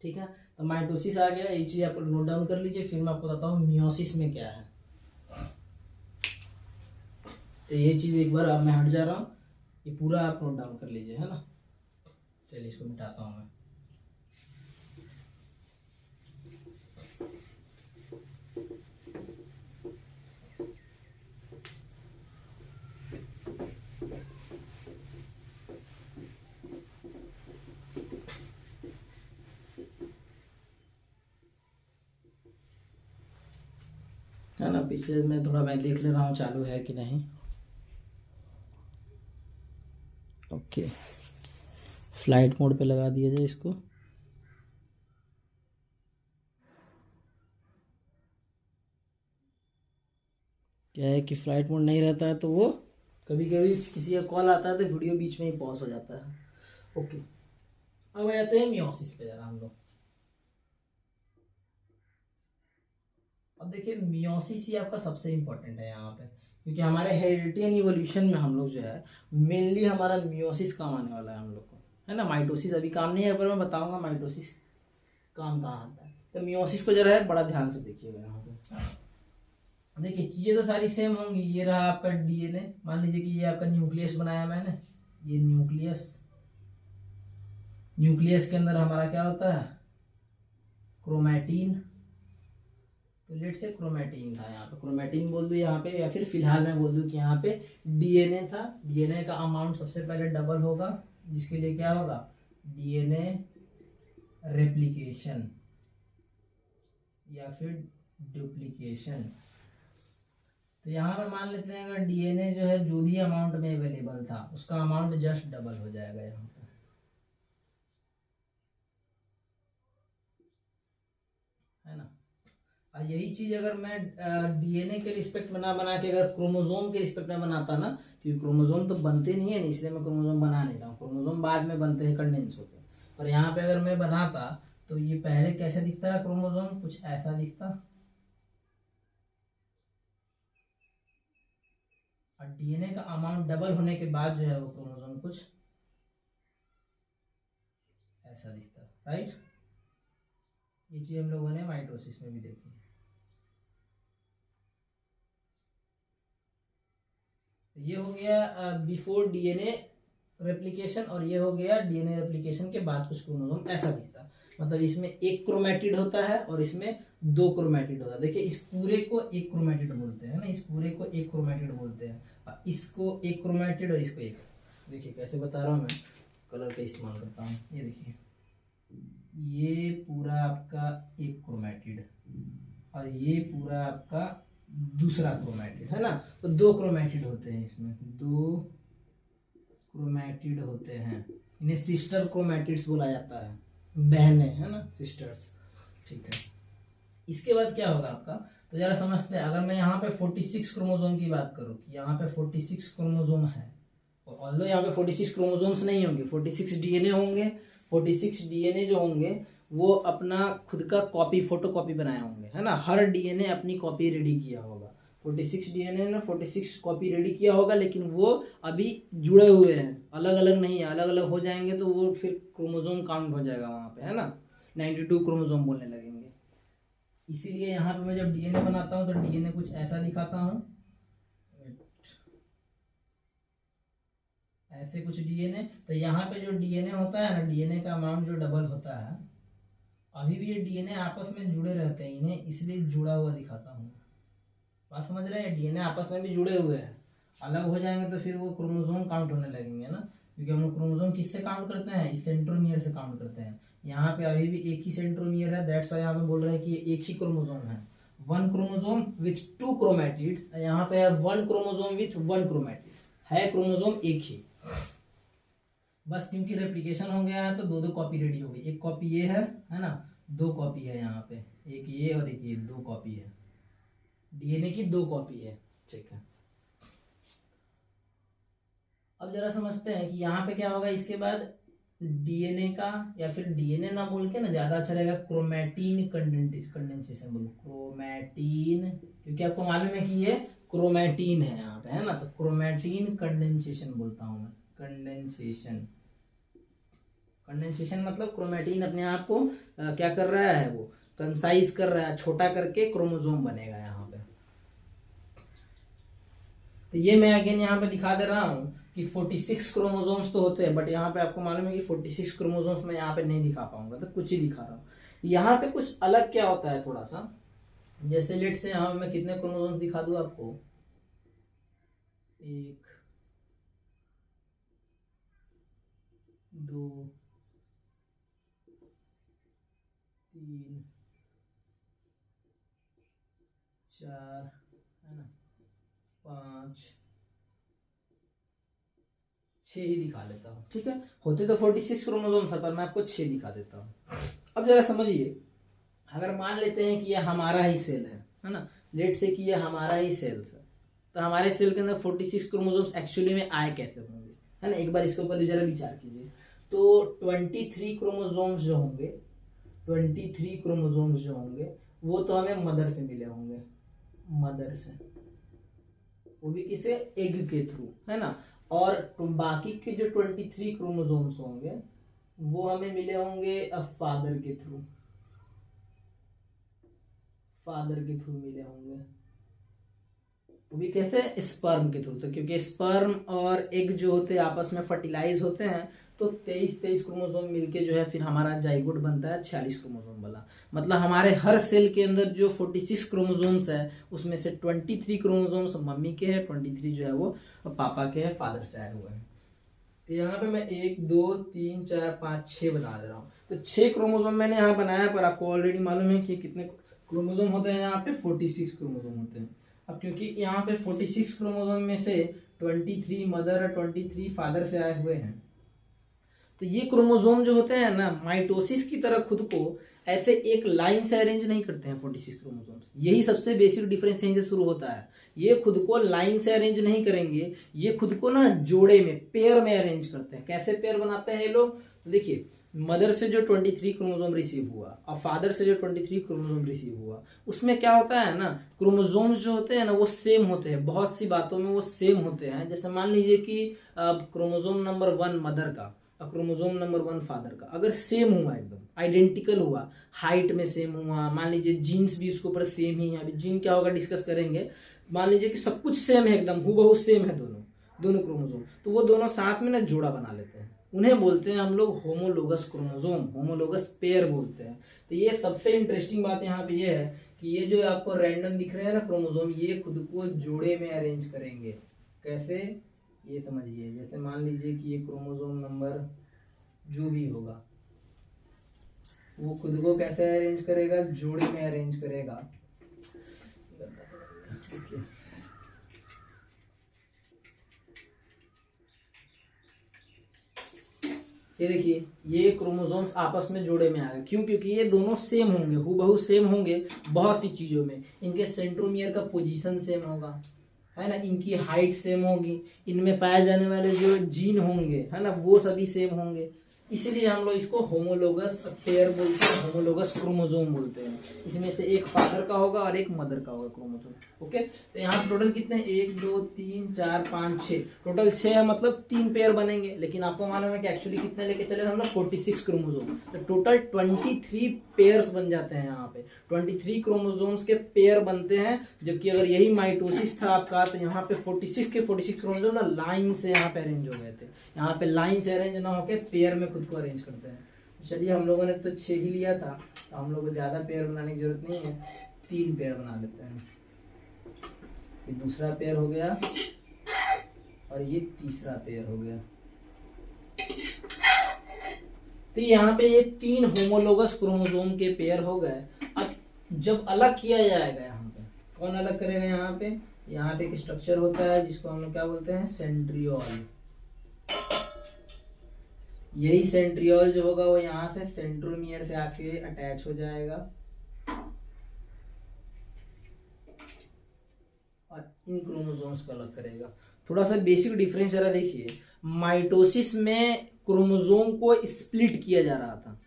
ठीक है, तो माइटोसिस आ गया, ये चीज आप नोट डाउन कर लीजिए। फिर मैं आपको बताता हूँ मियोसिस में क्या है। तो ये चीज एक बार अब मैं हट जा रहा हूँ, ये पूरा आप नोट डाउन कर लीजिए, है ना। चलिए इसको मिटाता हूँ मैं। है ना, पिछले में थोड़ा मैं देख ले रहा हूँ चालू है कि नहीं। ओके, फ्लाइट मोड पे लगा दिया जाए इसको। क्या है कि फ्लाइट मोड नहीं रहता है तो वो कभी कभी किसी का कॉल आता है तो वीडियो बीच में ही पॉज हो जाता है। ओके, अब आते हैं मियोसिस पे जरा हम लोग। अब देखिए मियोसिस ही आपका सबसे इंपॉर्टेंट है यहाँ पे, क्योंकि हमारे हेरिडिटी एंड इवोल्यूशन में हम लोग जो है मेनली हमारा मियोसिस काम आने वाला है हम लोग को, है ना। माइटोसिस अभी काम नहीं है, पर मैं बताऊंगा माइटोसिस काम कहाँ आता है। तो मियोसिस को जरा है बड़ा ध्यान से देखिएगा यहाँ पे। देखिए चीजें तो सारी सेम होंगी। ये रहा आपका डीएनए, मान लीजिए कि ये आपका न्यूक्लियस बनाया मैंने, ये न्यूक्लियस, न्यूक्लियस के अंदर हमारा क्या होता है, क्रोमैटिन। तो लेट से क्रोमैटिन था, यहाँ पे क्रोमैटिन बोल दूं यहाँ पे, या फिर फिलहाल मैं बोल दूं कि यहाँ पे डीएनए था। डीएनए का अमाउंट सबसे पहले डबल होगा, जिसके लिए क्या होगा, डीएनए रेप्लिकेशन या फिर डुप्लीकेशन। तो यहाँ पे मान लेते हैं अगर डीएनए जो है जो भी अमाउंट में अवेलेबल था उसका अमाउंट जस्ट डबल हो जाएगा यहाँ पे, है ना। और यही चीज अगर मैं डीएनए के रिस्पेक्ट में ना बना के अगर क्रोमोसोम के रिस्पेक्ट में बनाता ना, क्योंकि क्रोमोसोम तो बनते नहीं है, इसलिए मैं क्रोमोसोम बना नहीं रहा हूँ, क्रोमोसोम बाद में बनते हैं, कंडेंस होते हैं। पर यहाँ पे अगर मैं बनाता तो ये पहले कैसे दिखता है क्रोमोसोम, कुछ ऐसा दिखता, और डीएनए का अमाउंट डबल होने के बाद जो है वो क्रोमोसोम कुछ ऐसा दिखता, राइट। ये चीज हम लोगों ने माइटोसिस में भी देखी। ये हो गया बिफोर डीएनए रेप्लिकेशन, और ये हो गया डीएनए रेप्लिकेशन के बाद कुछ क्रोमोसोम ऐसा दिखता। मतलब इसमें एक क्रोमैटिड होता है और इसमें दो क्रोमैटिड होता है। देखिए इस पूरे को एक क्रोमैटिड बोलते हैं ना, इस पूरे को एक क्रोमैटिड बोलते हैं, और इसको एक क्रोमैटिड और इसको एक। देखिए कैसे बता रहा हूँ मैं, कलर का इस्तेमाल करता हूँ। ये देखिए ये पूरा आपका एक क्रोमैटिड और ये पूरा आपका दूसरा क्रोमैटिड, है ना। तो दो क्रोमैटिड होते हैं इसमें, दो क्रोमैटिड होते हैं, इन्हें सिस्टर क्रोमैटिड्स बोला जाता है, बहनें, है ना, सिस्टर्स, ठीक है। इसके बाद क्या होगा आपका, तो जरा समझते हैं। अगर मैं यहाँ पे 46 क्रोमोसोम की बात करूँ कि यहाँ पे 46 क्रोमोसोम है, और ऑल्दो यहाँ पे 46 क्रोमोसोम्स नहीं होंगे, 46 डीएनए होंगे। 46 डीएनए जो होंगे वो अपना खुद का कॉपी, फोटो कॉपी बनाए होंगे, है ना। हर डीएनए अपनी कॉपी रेडी किया होगा। 46 डीएनए ने 46 कॉपी रेडी किया होगा, लेकिन वो अभी जुड़े हुए हैं, अलग अलग नहीं है। अलग अलग हो जाएंगे तो वो फिर क्रोमोसोम काउंट हो जाएगा वहाँ पे, है ना, 92 क्रोमोसोम बोलने लगेंगे। इसीलिए यहाँ पे मैं जब डीएनए बनाता हूँ तो डीएनए कुछ ऐसा दिखाता हूँ, ऐसे कुछ डीएनए। तो यहाँ पे जो डीएनए होता है ना, डीएनए का अमाउंट जो डबल होता है, अभी भी ये डीएनए आपस में जुड़े रहते हैं, इन्हें इसलिए जुड़ा हुआ दिखाता हूँ। बात समझ रहे हैं, डीएनए आपस में भी जुड़े हुए हैं। अलग हो जाएंगे तो फिर वो क्रोमोसोम काउंट होने लगेंगे ना, क्योंकि हम लोग क्रोमोसोम किससे काउंट करते हैं, इस सेंट्रोमियर से काउंट करते हैं। यहाँ पे अभी भी एक ही सेंट्रोमियर है, दैट्स वाई यहाँ पे बोल रहे हैं कि एक ही क्रोमोसोम है, one chromosome with to chromatids. यहाँ पे है one chromosome with one chromatids, है क्रोमोसोम एक ही, बस क्योंकि रेप्लिकेशन हो गया है तो दो दो कॉपी रेडी हो गई। एक कॉपी ये है ना, दो कॉपी है यहाँ पे, एक ये और एक ये, दो कॉपी है, डीएनए की दो कॉपी है, ठीक है। अब जरा समझते हैं कि यहाँ पे क्या होगा इसके बाद डीएनए का, या फिर डीएनए ना बोल के ना ज्यादा अच्छा रहेगा, क्रोमैटिन कंडेंसेशन बोलो, क्रोमैटिन, क्योंकि आपको मालूम है कि ये क्रोमैटिन है यहाँ पे, है ना। तो क्रोमैटिन कंडेंसेशन बोलता हूँ मैं, कंडेंसेशन। कंडेंसेशन मतलब क्रोमैटिन अपने आप को क्या कर रहा है, वो कंसाइज कर रहा है, छोटा करके क्रोमोसोम बनेगा यहाँ पे। तो ये मैं अगेन यहाँ पे दिखा दे रहा हूँ कि 46 क्रोमोसोम्स तो होते हैं, बट यहाँ पे आपको मालूम है कि 46 क्रोमोसोम्स मैं यहाँ पे नहीं दिखा पाऊंगा, तो कुछ ही दिखा रहा हूँ। यहाँ पे कुछ अलग क्या होता है थोड़ा सा, जैसे लेट से यहाँ मैं कितने क्रोमोसोम्स दिखा दूँ आपको, 1 2 3 4, है ना, 5 6 ही दिखा लेता हूँ, ठीक है। होते तो 46 क्रोमोसोम्स है, पर मैं आपको 6 दिखा देता हूँ। अब जरा समझिए, अगर मान लेते हैं कि ये हमारा ही सेल है ना, लेट से कि ये हमारा ही सेल्स है, तो हमारे सेल के अंदर 46 क्रोमोसोम्स एक्चुअली में आए कैसे होंगे, है ना। एक बार इसके ऊपर जरा विचार कीजिए। तो 23 क्रोमोसोम्स जो होंगे, 23 क्रोमोसोम्स जो होंगे वो तो हमें मदर से मिले होंगे, मदर से, वो भी किसे, एग के थ्रू, है ना। और बाकी के जो 23 क्रोमोसोम्स होंगे वो हमें मिले होंगे फादर के थ्रू, फादर के थ्रू मिले होंगे, वो भी कैसे, स्पर्म के थ्रू। तो क्योंकि स्पर्म और एग जो होते हैं आपस में फर्टिलाइज होते हैं, तो 23 क्रोमोसोम मिलके जो है फिर हमारा जाइगोट बनता है 46 क्रोमोसोम वाला। मतलब हमारे हर सेल के अंदर जो 46 क्रोमोसोम्स है उसमें से 23 क्रोमोसोम्स मम्मी के हैं, 23 जो है वो पापा के हैं, फादर से आए हुए हैं। तो यहाँ पे मैं 1 2 3 4 5 6 बना दे रहा हूँ। तो 6 क्रोमोसोम मैंने यहाँ बनाया, पर आपको ऑलरेडी मालूम है कि कितने क्रोमोसोम होते हैं, यहाँ पे 46 क्रोमोसोम होते हैं। अब क्योंकि यहाँ पे 46 क्रोमोसोम में से 23 मदर और 23 फादर से आए हुए हैं, तो ये क्रोमोसोम जो होते हैं ना, माइटोसिस की तरह खुद को ऐसे एक लाइन से अरेंज नहीं करते हैं 46 क्रोमोसोम्स। यही सबसे बेसिक डिफरेंस यहीं से शुरू होता है। ये खुद को लाइन से अरेंज नहीं करेंगे, ये खुद को ना जोड़े में, पेयर में अरेंज करते हैं। कैसे पेयर बनाते हैं ये लोग, देखिए मदर से जो 23 क्रोमोसोम रिसीव हुआ और फादर से जो 23 क्रोमोसोम रिसीव हुआ, उसमें क्या होता है ना, क्रोमोसोम्स जो होते हैं ना वो सेम होते हैं, बहुत सी बातों में वो सेम होते हैं। जैसे मान लीजिए कि क्रोमोसोम नंबर 1 मदर का और क्रोमोसोम नंबर 1 फादर का अगर सेम हुआ, एकदम आइडेंटिकल हुआ, हाइट में सेम हुआ, मान लीजिए जीन्स भी उसके ऊपर सेम ही है, अभी जीन क्या होगा डिस्कस करेंगे, मान लीजिए कि सब कुछ सेम है, एकदम हूबहू सेम है दोनों क्रोमोसोम, तो वो दोनों साथ में ना जोड़ा बना लेते हैं, उन्हें बोलते हैं हम लोग होमोलोगस क्रोमोसोम, होमोलोगस पेयर बोलते हैं। तो ये सबसे इंटरेस्टिंग बात यहाँ पे ये है कि ये जो आपको रैंडम दिख रहे हैं ना क्रोमोसोम, ये खुद को जोड़े में अरेंज करेंगे। कैसे, ये समझिए, जैसे मान लीजिए कि ये क्रोमोसोम नंबर जो भी होगा वो खुद को कैसे अरेंज करेगा, जोड़े में अरेंज करेगा। ये देखिए ये क्रोमोसोम्स आपस में जोड़े में आ गए, क्यों, क्योंकि ये दोनों सेम होंगे, हूबहू सेम होंगे बहुत सी चीजों में। इनके सेंट्रोमियर का पोजीशन सेम होगा, है ना, इनकी हाइट सेम होगी, इनमें पाए जाने वाले जो जीन होंगे, है ना, वो सभी सेम होंगे। इसीलिए हम लोग इसको होमोलोगस पेयर बोलते हैं, होमोलोगस क्रोमोसोम बोलते हैं। इसमें से एक फादर का होगा और एक मदर का होगा क्रोमोसोम। ओके, तो यहाँ टोटल कितने, 1 2 3 4 5 6, टोटल 6 है, मतलब 3 पेयर बनेंगे। लेकिन आपको मालूम है कि एक्चुअली कितने लेके चले हम लोग, 46 क्रोमोसोम, तो टोटल 23 पेयर्स बन जाते हैं। यहाँ पे 23 क्रोमोसोम्स के पेयर बनते हैं, जबकि अगर यही माइटोसिस था आपका, तो यहाँ पे 46 के 46 क्रोमोसोम ना लाइन से यहाँ पे अरेंज हो गए थे। यहाँ पे लाइन से अरेंज ना होके पेयर में खुद को अरेंज करते हैं। चलिए हम लोगों ने तो 6 ही लिया था, तो हम लोग को ज्यादा पेयर बनाने की जरूरत नहीं है, 3 पेयर बना लेते हैं। ये दूसरा पेयर हो गया और ये तीसरा पेयर हो गया। तो यहाँ पे ये 3 होमोलोगस क्रोमोसोम के पेयर हो गए। अब जब अलग किया जाएगा, यहाँ पे कौन अलग करेगा, यहाँ पे एक स्ट्रक्चर होता है जिसको हम लोग क्या बोलते हैं, सेंट्रियोल। यही सेंट्रियोल जो होगा वो यहाँ से सेंट्रोमियर से आके अटैच हो जाएगा और इन क्रोमोसोम्स को अलग करेगा। थोड़ा सा बेसिक डिफरेंस जरा देखिए, माइटोसिस में क्रोमोसोम को स्प्लिट किया जा रहा था,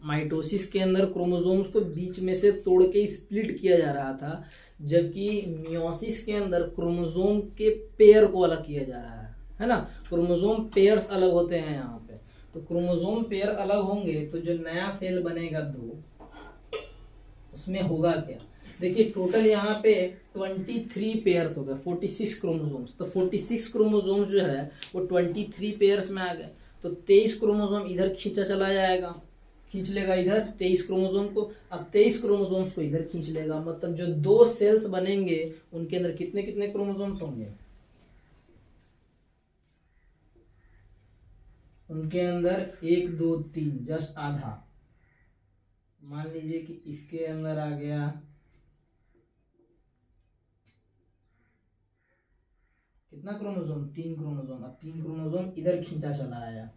माइटोसिस के अंदर क्रोमोसोम्स को बीच में से तोड़ के स्प्लिट किया जा रहा था, जबकि मियोसिस के अंदर क्रोमोसोम के पेयर को अलग किया जा रहा है ना। क्रोमोसोम पेयर्स अलग होते हैं यहाँ पे, तो क्रोमोसोम पेयर अलग होंगे तो जो नया सेल बनेगा उसमें होगा क्या, देखिए टोटल यहाँ पे 23 पेयर्स हो गए, 46 क्रोमोसोम्स, तो 46 क्रोमोसोम्स जो है वो 23 पेयर्स में आ गए। तो 23 क्रोमोसोम इधर खींचा चला जाएगा, खींच लेगा इधर 23 क्रोमोसोम को, अब 23 क्रोमोसोम्स को इधर खींच लेगा, मतलब जो 2 सेल्स बनेंगे उनके अंदर कितने कितने क्रोमोसोम्स होंगे, उनके अंदर 1 2 3, जस्ट आधा। मान लीजिए कि इसके अंदर आ गया कितना क्रोमोसोम, 3 क्रोमोसोम। अब 3 क्रोमोसोम इधर खींचा चला आया,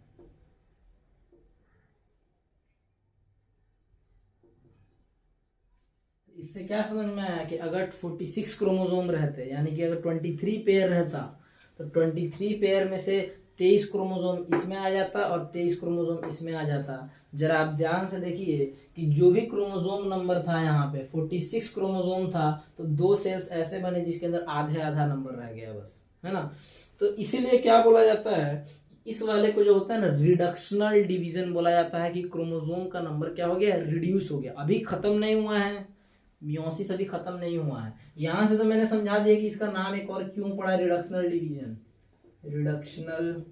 इससे क्या समझ में आया कि अगर 46 क्रोमोसोम रहते, यानी कि अगर 23 पेयर रहता, तो 23 पेयर में से 23 क्रोमोसोम इसमें आ जाता और 23 क्रोमोसोम इसमें आ जाता। जरा आप ध्यान से देखिए कि जो भी क्रोमोसोम नंबर था यहाँ पे 46 क्रोमोसोम था, तो 2 सेल्स ऐसे बने जिसके अंदर आधे आधा नंबर रह गया बस, है ना। तो इसीलिए क्या बोला जाता है, इस वाले को जो होता है ना रिडक्शनल डिवीजन बोला जाता है, कि क्रोमोसोम का नंबर क्या हो गया, रिड्यूस हो गया। अभी खत्म नहीं हुआ है मियोसिस, अभी खत्म नहीं हुआ है। यहां से तो मैंने समझा दिया कि इसका नाम एक और क्यों पड़ा, रिडक्शनल डिवीजन। रिडक्शनल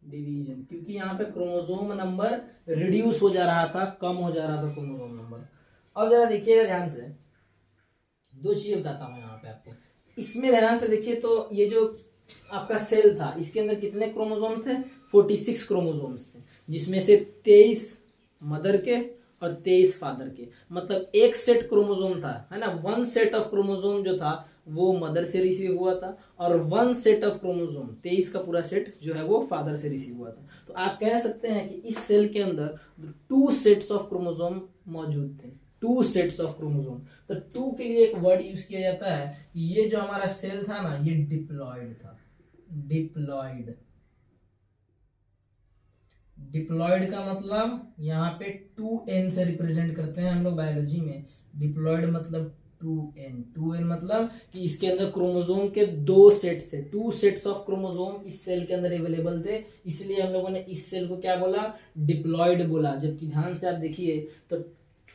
डिवीजन क्योंकि यहाँ पे क्रोमोसोम नंबर रिड्यूस हो जा रहा था, कम हो जा रहा था क्रोमोसोम नंबर। अब जरा देखिएगा ध्यान से, 2 चीजें बताता हूँ यहाँ पे आपको। इसमें ध्यान से देखिए तो ये जो आपका सेल था, इसके अंदर कितने क्रोमोसोम थे, 46 क्रोमोसोम्स थे, जिसमें से 23 मदर के और 23 फादर के। मतलब एक सेट क्रोमोसोम था, है ना, 1 सेट ऑफ क्रोमोसोम जो था वो मदर से रिसीव हुआ था, और 1 सेट ऑफ क्रोमोसोम 23 का पूरा सेट जो है वो फादर से रिसीव हुआ था। तो आप कह सकते हैं कि इस सेल के अंदर 2 सेट्स ऑफ क्रोमोसोम मौजूद थे, 2 सेट्स ऑफ क्रोमोसोम। तो 2 के लिए एक वर्ड यूज किया जाता है, ये जो हमारा सेल था ना ये डिप्लॉयड था। डिप्लॉयड, डिप्लॉयड का मतलब यहाँ पे 2n से रिप्रेजेंट करते हैं हम लोग बायोलॉजी में। डिप्लॉयड मतलब 2n, 2n मतलब कि इसके अंदर क्रोमोसोम के 2 सेट थे, 2 सेट्स ऑफ क्रोमोसोम इस सेल के अंदर अवेलेबल थे, इसलिए हम लोगों ने इस सेल को क्या बोला, डिप्लॉयड बोला। जबकि ध्यान से आप देखिए तो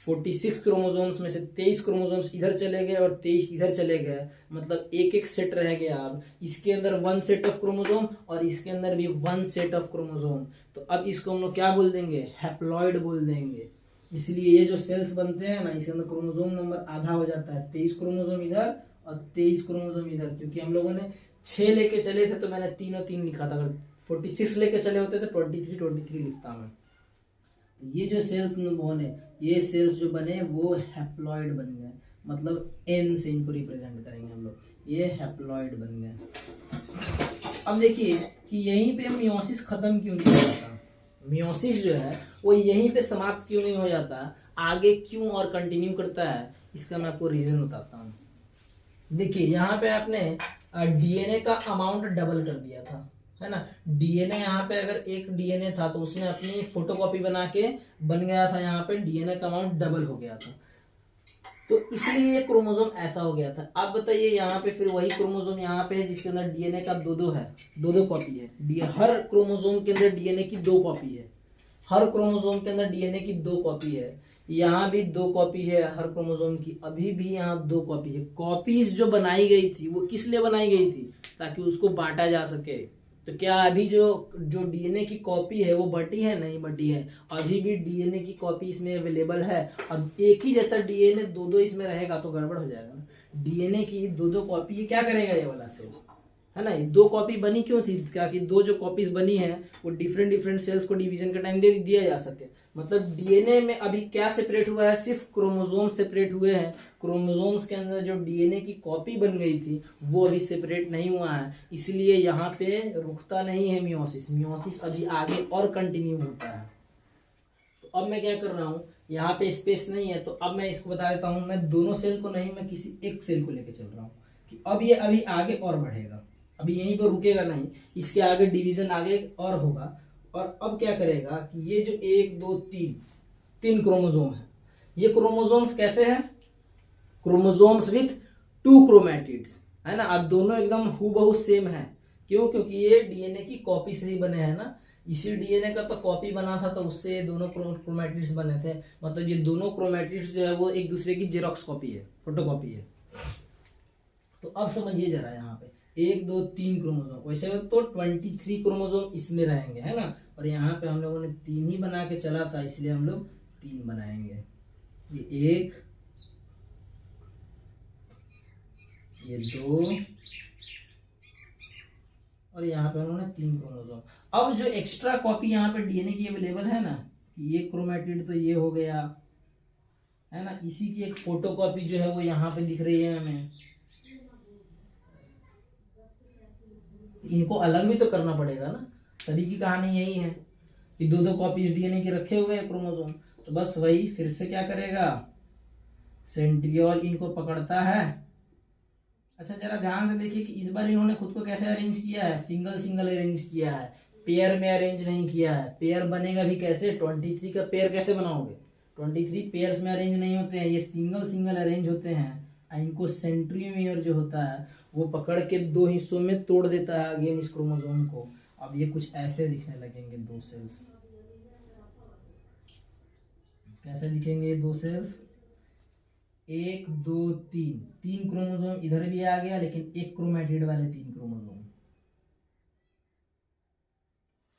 46 क्रोमोसोम्स में से 23 क्रोमोसोम्स इधर चले गए और 23 इधर चले गए, मतलब एक एक सेट रह गया। अब इसके अंदर 1 सेट ऑफ क्रोमोसोम और इसके अंदर भी 1 सेट ऑफ क्रोमोसोम, तो अब इसको हम लोग क्या बोल देंगे, हैप्लॉइड बोल देंगे। इसलिए ये जो सेल्स बनते हैं ना, इसके अंदर क्रोमोसोम नंबर आधा हो जाता है, 23 क्रोमोसोम इधर और 23 क्रोमोसोम इधर। क्योंकि हम लोगों ने 6 लेके चले थे तो मैंने 3 और 3 लिखा था, अगर 46 लेके चले होते तो 23 लिखता मैं। ये जो सेल्स बने, ये सेल्स जो बने वो हैप्लॉइड बन गए, मतलब एन से इनको रिप्रेजेंट करेंगे हम लोग, ये हैप्लॉइड बन गए। अब देखिए कि यहीं पे मियोसिस खत्म क्यों नहीं हो जाता, मियोसिस जो है वो यहीं पे समाप्त क्यों नहीं हो जाता, आगे क्यों और कंटिन्यू करता है, इसका मैं आपको रीजन बताता हूँ। देखिए यहाँ पे आपने डीएनए का अमाउंट डबल कर दिया था, है ना। डीएनए यहाँ पे अगर एक डीएनए था तो उसने अपनी फोटोकॉपी बना के बन गया था, यहाँ पे डीएनए का अमाउंट डबल हो गया था, तो इसलिए ये क्रोमोसोम ऐसा हो गया था। अब बताइए यहाँ पे फिर वही क्रोमोसोम यहाँ पे है जिसके अंदर डीएनए का 2-2 है, 2-2 कॉपी है। हर क्रोमोसोम के अंदर डीएनए की 2 कॉपी है, हर क्रोमोसोम के अंदर डीएनए की 2 कॉपी है। यहाँ भी 2 कॉपी है हर क्रोमोसोम की, अभी भी यहाँ 2 कॉपी है। कॉपीज जो बनाई गई थी वो किस लिए बनाई गई थी, ताकि उसको बांटा जा सके। तो क्या अभी जो डीएनए की कॉपी है वो बटी है, नहीं बटी है, अभी भी डीएनए की कॉपी इसमें अवेलेबल है। और एक ही जैसा डीएनए 2-2 इसमें रहेगा तो गड़बड़ हो जाएगा ना। डीएनए की 2-2 कॉपी ये क्या करेगा, ये वाला सेल, है ना। 2 कॉपी बनी क्यों थी, क्या कि 2 जो कॉपीज बनी है वो डिफरेंट सेल्स को डिवीजन का टाइम दे दिया जा सके। मतलब डीएनए में अभी क्या सेपरेट हुआ है, सिर्फ क्रोमोसोम सेपरेट हुए हैं। क्रोमोसोम्स के अंदर जो डीएनए की कॉपी बन गई थी वो अभी सेपरेट नहीं हुआ है, इसलिए यहाँ पे रुकता नहीं है मियोसिस, मियोसिस अभी आगे और कंटिन्यू होता है। तो अब मैं क्या कर रहा हूँ, यहाँ पे स्पेस नहीं है, तो अब मैं इसको बता देता हूँ, मैं दोनों सेल को नहीं, मैं किसी एक सेल को लेकर चल रहा हूँ कि अब ये अभी आगे और बढ़ेगा, अभी यहीं पर रुकेगा नहीं, इसके आगे डिवीजन आगे और होगा। और अब क्या करेगा कि ये जो 1 2 3 क्रोमोसोम है, ये क्रोमोसोम्स कैसे हैं, क्रोमोसोम्स विथ 2 क्रोमैटिड्स, है ना। अब दोनों एकदम हूबहू सेम है, क्यों, क्योंकि ये डीएनए की कॉपी से ही बने हैं ना। इसी डीएनए का तो कॉपी बना था, तो उससे ये दोनों क्रोमैटिड्स बने थे। मतलब ये दोनों क्रोमैटिड्स जो है वो एक दूसरे की जेरॉक्स कॉपी है, फोटोकॉपी है। तो अब समझिए जरा, यहाँ पे 1 2 3 क्रोमोसोम, वैसे तो 23 क्रोमोसोम इसमें रहेंगे, है ना। और यहाँ पे हम लोगों ने 3 ही बना के चला था, इसलिए हम लोग 3 बनाएंगे। ये 1, ये 2 और यहाँ पे हम लोगों ने 3 क्रोमोसोम। अब जो एक्स्ट्रा कॉपी यहाँ पे डीएनए की अवेलेबल है ना, कि ये क्रोमैटिड तो ये हो गया, है ना, इसी की एक फोटोकॉपी जो है वो यहाँ पे दिख रही है हमें। इनको अलग भी तो करना पड़ेगा ना, तभी की कहानी यही है कि 2-2 कॉपीज डीएनए के रखे हुए हैं क्रोमोसोम। तो बस वही फिर से क्या करेगा, सेंट्रियोल इनको पकड़ता है। अच्छा जरा ध्यान से देखिए कि इस बार इन्होंने खुद को कैसे अरेंज किया है, सिंगल सिंगल अरेंज किया है, पेयर में अरेंज नहीं किया है। पेयर बनेगा भी कैसे, 23 का पेयर कैसे बनाओगे, 23 पेयर्स में अरेंज नहीं होते हैं, ये सिंगल सिंगल अरेंज होते हैं। इनको सेंट्रियोमियर जो होता है वो पकड़ के दो हिस्सों में तोड़ देता है अगेन इस क्रोमोसोम को। अब ये कुछ ऐसे दिखने लगेंगे दो सेल्स। कैसे दिखेंगे ये दो सेल्स, 1 2 3, 3 क्रोमोसोम इधर भी आ गया, लेकिन एक क्रोमेटिड वाले 3 क्रोमोसोम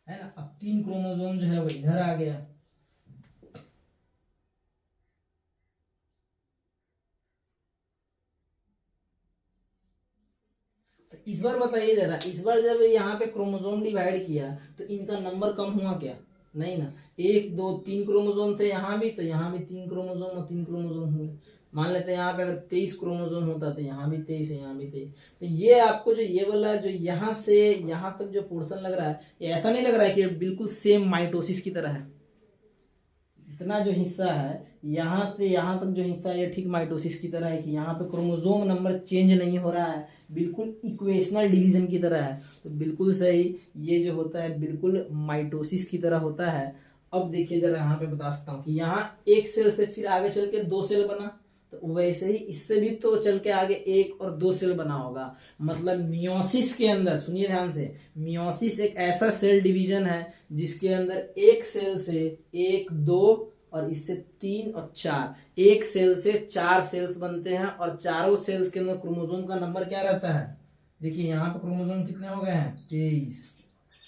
है ना। अब 3 क्रोमोसोम जो है वो इधर आ गया। तो इस बार बताइए जरा, इस बार जब यहाँ पे क्रोमोसोम डिवाइड किया तो इनका नंबर कम हुआ क्या, नहीं ना। 1 2 3 क्रोमोसोम थे यहाँ भी, तो यहाँ भी 3 क्रोमोसोम और 3 क्रोमोसोम हुए। मान लेते हैं यहाँ पे अगर 23 क्रोमोसोम होता तो यहाँ भी 23 है, यहाँ भी 23। तो ये आपको जो ये वाला जो यहाँ से यहाँ तक जो पोर्शन लग रहा है, ये ऐसा नहीं लग रहा है कि बिल्कुल सेम माइटोसिस की तरह है। इतना जो हिस्सा है यहाँ से यहाँ तक जो हिस्सा है ये ठीक माइटोसिस की तरह है कि यहाँ पे क्रोमोसोम नंबर चेंज नहीं हो रहा है, बिल्कुल इक्वेशनल डिवीजन की तरह है। तो बिल्कुल सही, ये जो होता है बिल्कुल माइटोसिस की तरह होता है। अब देखिए जरा यहाँ पे बता सकता हूँ कि यहाँ एक सेल से फिर आगे चल के 2 सेल बना, तो वैसे ही इससे भी तो चल के आगे 1 और 2 सेल बना होगा। मतलब मियोसिस के अंदर, सुनिए ध्यान से, मियोसिस एक ऐसा सेल डिवीजन है जिसके अंदर एक सेल से 1 2 और इससे 3 और 4, एक सेल से 4 सेल्स बनते हैं, और चारों सेल्स के अंदर क्रोमोसोम का नंबर क्या रहता है। देखिए यहाँ पे क्रोमोसोम कितने हो गए हैं, 23,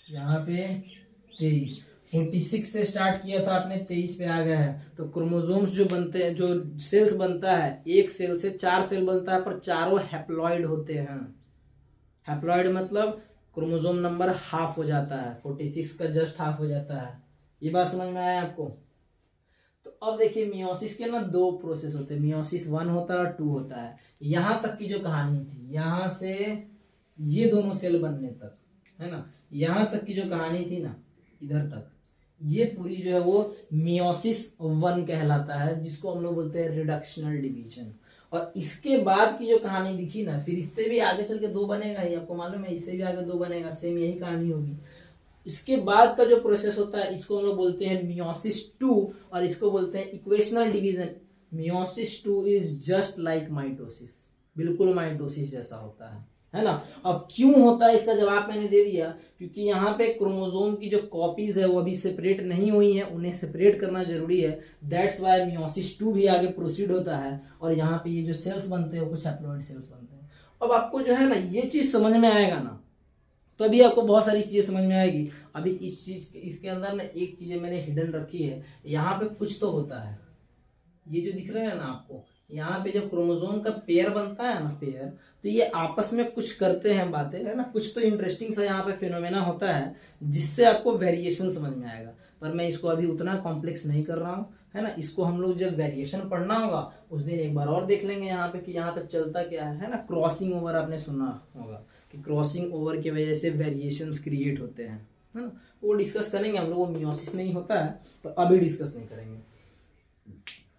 यहाँ पे 23, 46 से स्टार्ट किया था आपने, 23 पे आ गया है। तो क्रोमोसोम्स जो बनते हैं, जो सेल्स बनता है, एक सेल से 4 सेल बनता है, पर चारों हैप्लॉइड होते हैं। हैप्लॉइड मतलब क्रोमोसोम नंबर हाफ हो जाता है, 46 का जस्ट हाफ हो जाता है। ये बात समझ में आया आपको। तो अब देखिए मियोसिस के ना 2 प्रोसेस होते हैं, मियोसिस 1 होता है और 2 होता है। यहां तक की जो कहानी थी, यहां से ये दोनों सेल बनने तक, है ना, यहां तक की जो कहानी थी ना, इधर तक, ये पूरी जो है वो मियोसिस 1 कहलाता है, जिसको हम लोग बोलते हैं रिडक्शनल डिवीजन। और इसके बाद की जो कहानी दिखी ना, फिर इससे भी आगे चल के 2 बनेगा, ये आपको मालूम है, इससे भी आगे 2 बनेगा, सेम यही कहानी होगी। इसके बाद का जो प्रोसेस होता है इसको हम लोग बोलते हैं मियोसिस 2, और इसको बोलते हैं equational division. Meiosis 2 is just like mitosis, बिल्कुल माइटोसिस जैसा होता है ना। अब क्यों होता है इसका जवाब मैंने दे दिया, क्योंकि यहाँ पे क्रोमोसोम की जो कॉपीज है वो अभी सेपरेट नहीं हुई है, उन्हें सेपरेट करना जरूरी है। दैट्स वाई मियोसिस 2 भी आगे प्रोसीड होता है, और यहाँ पे ये जो सेल्स बनते हैं वो कुछ हैप्लॉइड सेल्स बनते हैं। अब आपको जो है ना ये चीज समझ में आएगा ना, तभी आपको बहुत सारी चीजें समझ में आएगी। अभी इस चीज इसके अंदर ना एक चीज मैंने हिडन रखी है, यहाँ पे कुछ तो होता है, ये जो दिख रहा है ना आपको, यहाँ पे जब क्रोमोसोम का पेयर बनता है ना, पेयर, तो ये आपस में कुछ करते हैं बातें, है ना, कुछ तो इंटरेस्टिंग सा यहाँ पे फिनोमेना होता है जिससे आपको वेरिएशन समझ में आएगा। पर मैं इसको अभी उतना कॉम्प्लेक्स नहीं कर रहा हूँ, है ना। इसको हम लोग जब वेरिएशन पढ़ना होगा उस दिन एक बार और देख लेंगे यहाँ पे कि यहाँ पे चलता क्या है ना। क्रॉसिंग ओवर आपने सुना होगा कि क्रॉसिंग ओवर की वजह से वेरिएशंस क्रिएट होते हैं, है ना। वो डिस्कस करेंगे हम लोग, वो मियोसिस में ही होता है, पर अभी डिस्कस नहीं करेंगे।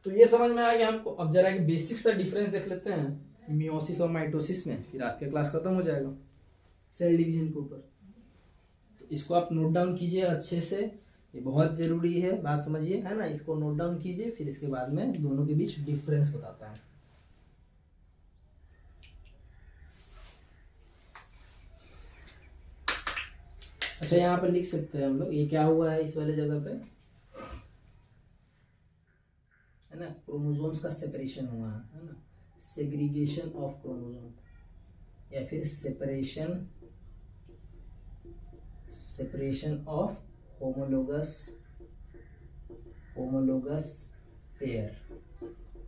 तो ये समझ में आ गया हमको। अब जरा एक बेसिक सा डिफरेंस देख लेते हैं मियोसिस और माइटोसिस में, फिर आज का क्लास खत्म हो जाएगा सेल डिवीजन के ऊपर। तो इसको आप नोट डाउन कीजिए अच्छे से, ये बहुत जरूरी है, बात समझिए, है ना। इसको नोट डाउन कीजिए, फिर इसके बाद में दोनों के बीच डिफरेंस बताता है। अच्छा यहाँ पर लिख सकते हैं हम लोग, ये क्या हुआ है इस वाले जगह पे, है ना, क्रोमोसोम्स का सेपरेशन हुआ है ना, सेग्रीगेशन ऑफ क्रोमोसोम, या फिर separation of homologous pair.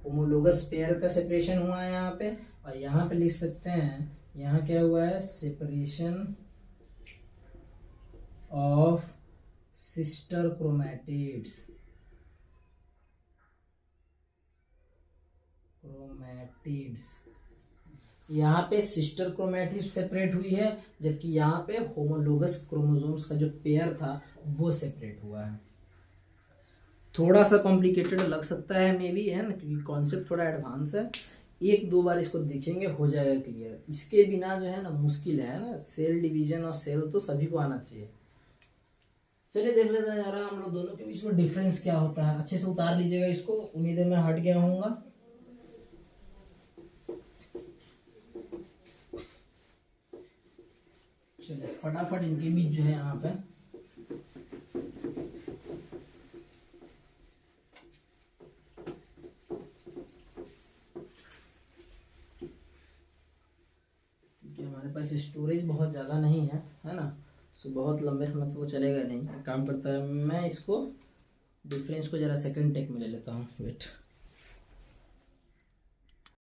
Homologous pair का सेपरेशन हुआ है यहाँ पे, और यहाँ पे लिख सकते हैं, यहाँ क्या हुआ है, सेपरेशन ऑफ सिस्टर क्रोमैटिड्स। यहाँ पे सिस्टर क्रोमैटिड सेपरेट हुई है, जबकि यहाँ पे होमोलोगस क्रोमोसोम्स का जो पेयर था वो सेपरेट हुआ है। थोड़ा सा कॉम्प्लिकेटेड लग सकता है मे बी, है ना, क्योंकि कॉन्सेप्ट थोड़ा एडवांस है। एक दो बार इसको देखेंगे हो जाएगा क्लियर। इसके बिना जो है ना मुश्किल है ना, सेल डिवीजन और सेल तो सभी को आना चाहिए। चलिए देख लेते हैं जरा हम लोग दोनों के बीच में डिफरेंस क्या होता है। अच्छे से उतार लीजिएगा इसको, उम्मीद है मैं हट गया हूँगा। चलिए फटाफट इनके बीच जो है यहाँ पे हमारे पास स्टोरेज बहुत ज़्यादा नहीं है ना, सो बहुत लंबे समय तक वो चलेगा नहीं। काम करता है, मैं इसको डिफरेंस को ज़रा सेकंड टेक में ले लेता हूँ, वेट।